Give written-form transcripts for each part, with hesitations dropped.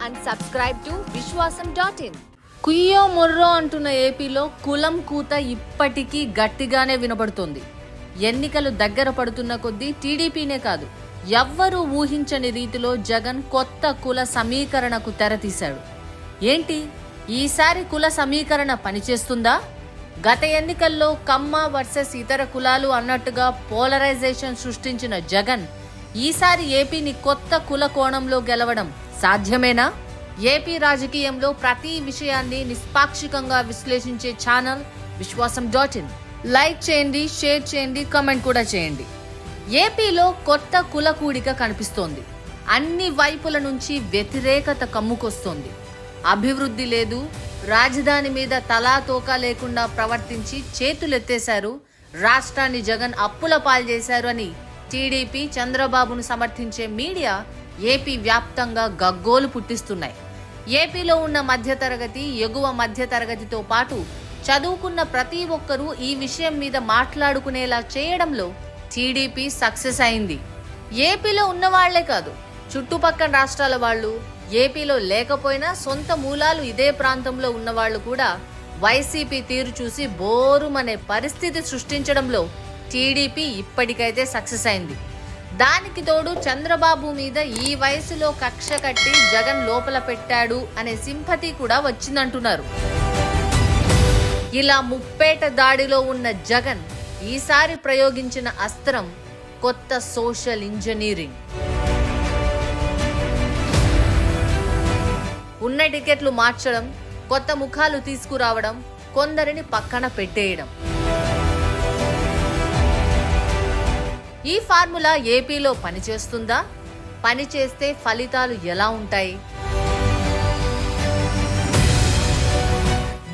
and subscribe to Vishwasam.in. కుయ్యో మొర్రో అంటున్న ఏపీలో కులం కూత ఇప్పటికీ గట్టిగానే వినబడుతోంది. ఎన్నికలు దగ్గర పడుతున్న కొద్దీ టీడీపీనే కాదు, ఎవ్వరూ ఊహించని రీతిలో జగన్ కొత్త కుల సమీకరణకు తెరతీశాడు. ఏంటి, ఈసారి కుల సమీకరణ పనిచేస్తుందా? గత ఎన్నికల్లో కమ్మ వర్సెస్ ఇతర కులాలు అన్నట్టుగా పోలరైజేషన్ సృష్టించిన జగన్ ఈసారి ఏపీని కొత్త కుల కోణంలో గెలవడం సాధ్యమేనా? ఏపీ రాజకీయంలో ప్రతి విషయాన్ని నిష్పాక్షికంగా విశ్లేషించే ఛానల్ విశ్వాసం.in. లైక్ చేయండి, షేర్ చేయండి, కామెంట్ కూడా చేయండి. ఏపీలో కొత్త కుల కూడిక కనిపిస్తోంది. అన్ని వైపుల నుంచి వ్యతిరేకత కమ్ముకొస్తోంది. అభివృద్ధి లేదు, రాజధాని మీద తలా తోకా లేకుండా ప్రవర్తించి చేతులెత్తేశారు, రాష్ట్రాన్ని జగన్ అప్పుల పాల్చేశారు అని టీడీపీ, చంద్రబాబును సమర్థించే మీడియా ఏపీ వ్యాప్తంగా గగ్గోలు పుట్టిస్తున్నాయి. ఏపీలో ఉన్న మధ్యతరగతి, ఎగువ మధ్యతరగతితో పాటు చదువుకున్న ప్రతి ఒక్కరూ ఈ విషయం మీద మాట్లాడుకునేలా చేయడంలో టీడీపీ సక్సెస్ అయింది. ఏపీలో ఉన్న వాళ్లే కాదు, చుట్టుపక్కల రాష్ట్రాల వాళ్ళు, ఏపీలో లేకపోయినా సొంత మూలాలు ఇదే ప్రాంతంలో ఉన్నవాళ్లు కూడా వైసీపీ తీరు చూసి బోరుమనే పరిస్థితి సృష్టించడంలో టీడీపీ ఇప్పటికైతే సక్సెస్ అయింది. దానికి తోడు చంద్రబాబు మీద ఈ వయసులో కక్ష కట్టి జగన్ లోపల పెట్టాడు అనే సింపతి కూడా వచ్చిందంటున్నారు. ఇలా ముప్పేట దాడిలో ఉన్న జగన్ ఈసారి ప్రయోగించిన అస్త్రం కొత్త సోషల్ ఇంజనీరింగ్. ఉన్న టికెట్లు మార్చడం, కొత్త ముఖాలు తీసుకురావడం, కొందరిని పక్కన పెట్టేయడం. ఈ ఫార్ములా ఏపీలో పనిచేస్తుందా? పనిచేస్తే ఫలితాలు ఎలా ఉంటాయి?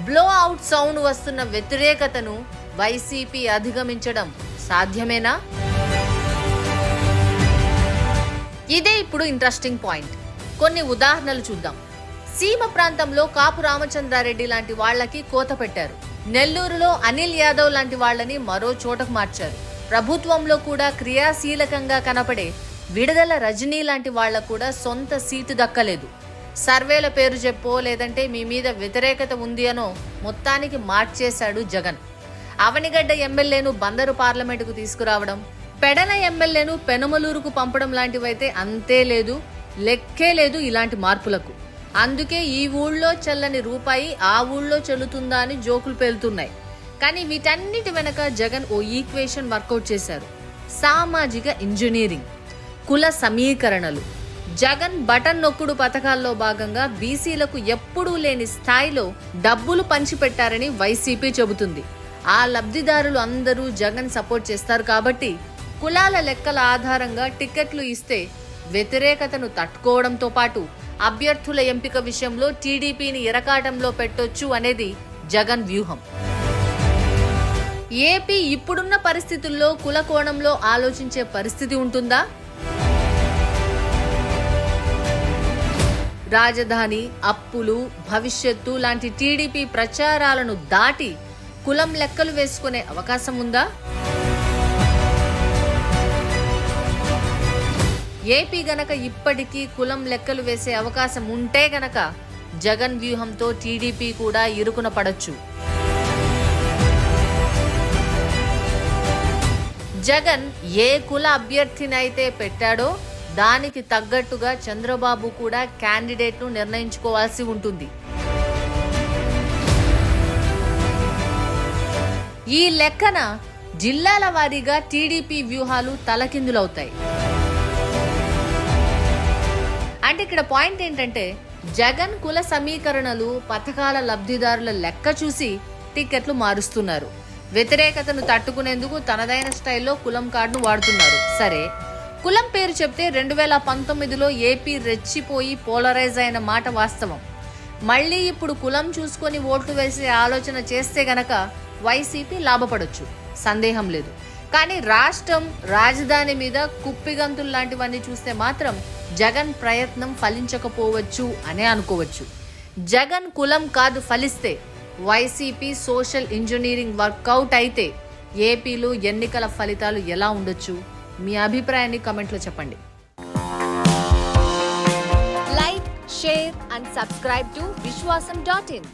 బ్లో అవుట్ సౌండ్ వస్తున్న వ్యతిరేకతను వైసీపీ అధిగమించడం సాధ్యమేనా? ఇదే ఇప్పుడు ఇంట్రెస్టింగ్ పాయింట్. కొన్ని ఉదాహరణలు చూద్దాం. సీమ ప్రాంతంలో కాపు రామచంద్రారెడ్డి లాంటి వాళ్లకి కోత పెట్టారు. నెల్లూరులో అనిల్ యాదవ్ లాంటి వాళ్లని మరో చోటకు మార్చారు. ప్రభుత్వంలో కూడా క్రియాశీలకంగా కనపడే విడుదల రజనీ లాంటి వాళ్లకు కూడా సొంత సీటు దక్కలేదు. సర్వేల పేరు చెప్పో లేదంటే మీ మీద వ్యతిరేకత ఉంది అనో మొత్తానికి మార్చేశాడు జగన్. అవనిగడ్డ ఎమ్మెల్యేను బందరు పార్లమెంటుకు తీసుకురావడం, పెడన ఎమ్మెల్యేను పెనుమలూరుకు పంపడం లాంటివైతే అంతే లేదు, లెక్కే లేదు ఇలాంటి మార్పులకు. అందుకే ఈ ఊళ్ళో చెల్లని రూపాయి ఆ ఊళ్ళో చెల్లుతుందా అని జోకులు పేలుతున్నాయి. కానీ వీటన్నిటి వెనక జగన్ ఓ ఈక్వేషన్ వర్కౌట్ చేశారు. సామాజిక ఇంజనీరింగ్, కుల సమీకరణలు. జగన్ బటన్ నొక్కుడు పథకాల్లో భాగంగా బీసీలకు ఎప్పుడూ లేని స్థాయిలో డబ్బులు పంచిపెట్టారని వైసీపీ చెబుతుంది. ఆ లబ్ధిదారులు అందరూ జగన్ సపోర్ట్ చేస్తారు కాబట్టి కులాల లెక్కల ఆధారంగా టికెట్లు ఇస్తే వ్యతిరేకతను తట్టుకోవడంతో పాటు అభ్యర్థుల ఎంపిక విషయంలో టీడీపీని ఇరకాటంలో పెట్టొచ్చు అనేది జగన్ వ్యూహం. ఏపీ ఇప్పుడున్న పరిస్థితుల్లో కుల కోణంలో ఆలోచించే పరిస్థితి ఉంటుందా? రాజధాని, అప్పులు, భవిష్యత్తు లాంటి టీడీపీ ప్రచారాలను దాటి కులం లెక్కలు వేసుకునే అవకాశం ఉందా? ఏపీ గనక ఇప్పటికీ కులం లెక్కలు వేసే అవకాశం ఉంటే గనక జగన్ వ్యూహంతో టీడీపీ కూడా ఇరుకున పడొచ్చు. జగన్ ఏ కుల అభ్యర్థినైతే పెట్టాడో దానికి తగ్గట్టుగా చంద్రబాబు కూడా క్యాండిడేట్ను నిర్ణయించుకోవాల్సి ఉంటుంది. ఈ లెక్కన జిల్లాల వారీగా టీడీపీ వ్యూహాలు తలకిందులవుతాయి. అంటే ఇక్కడ పాయింట్ ఏంటంటే జగన్ కుల సమీకరణలు, పథకాల లబ్ధిదారుల లెక్క చూసి టికెట్లు మారుస్తున్నారు. వ్యతిరేకతను తట్టుకునేందుకు తనదైన స్టైల్లో కులం కార్డును వాడుతున్నారు. సరే, కులం పేరు చెప్తే 2019లో ఏపీ రెచ్చిపోయి పోలరైజ్ అయిన మాట వాస్తవం. మళ్ళీ ఇప్పుడు కులం చూసుకొని ఓట్లు వేసే ఆలోచన చేస్తే గనక వైసీపీ లాభపడొచ్చు, సందేహం లేదు. కానీ రాష్ట్రం, రాజధాని మీద కుప్పిగంతులు లాంటివన్నీ చూస్తే మాత్రం జగన్ ప్రయత్నం ఫలించకపోవచ్చు అనే అనుకోవచ్చు. జగన్ కులం కాదు ఫలిస్తే, వైసీపీ సోషల్ ఇంజనీరింగ్ వర్కౌట్ అయితే ఏపీలో ఎన్నికల ఫలితాలు ఎలా ఉండొచ్చు? మీ అభిప్రాయాన్ని కామెంట్లో చెప్పండి. Like, share and subscribe to Vishwasam.in.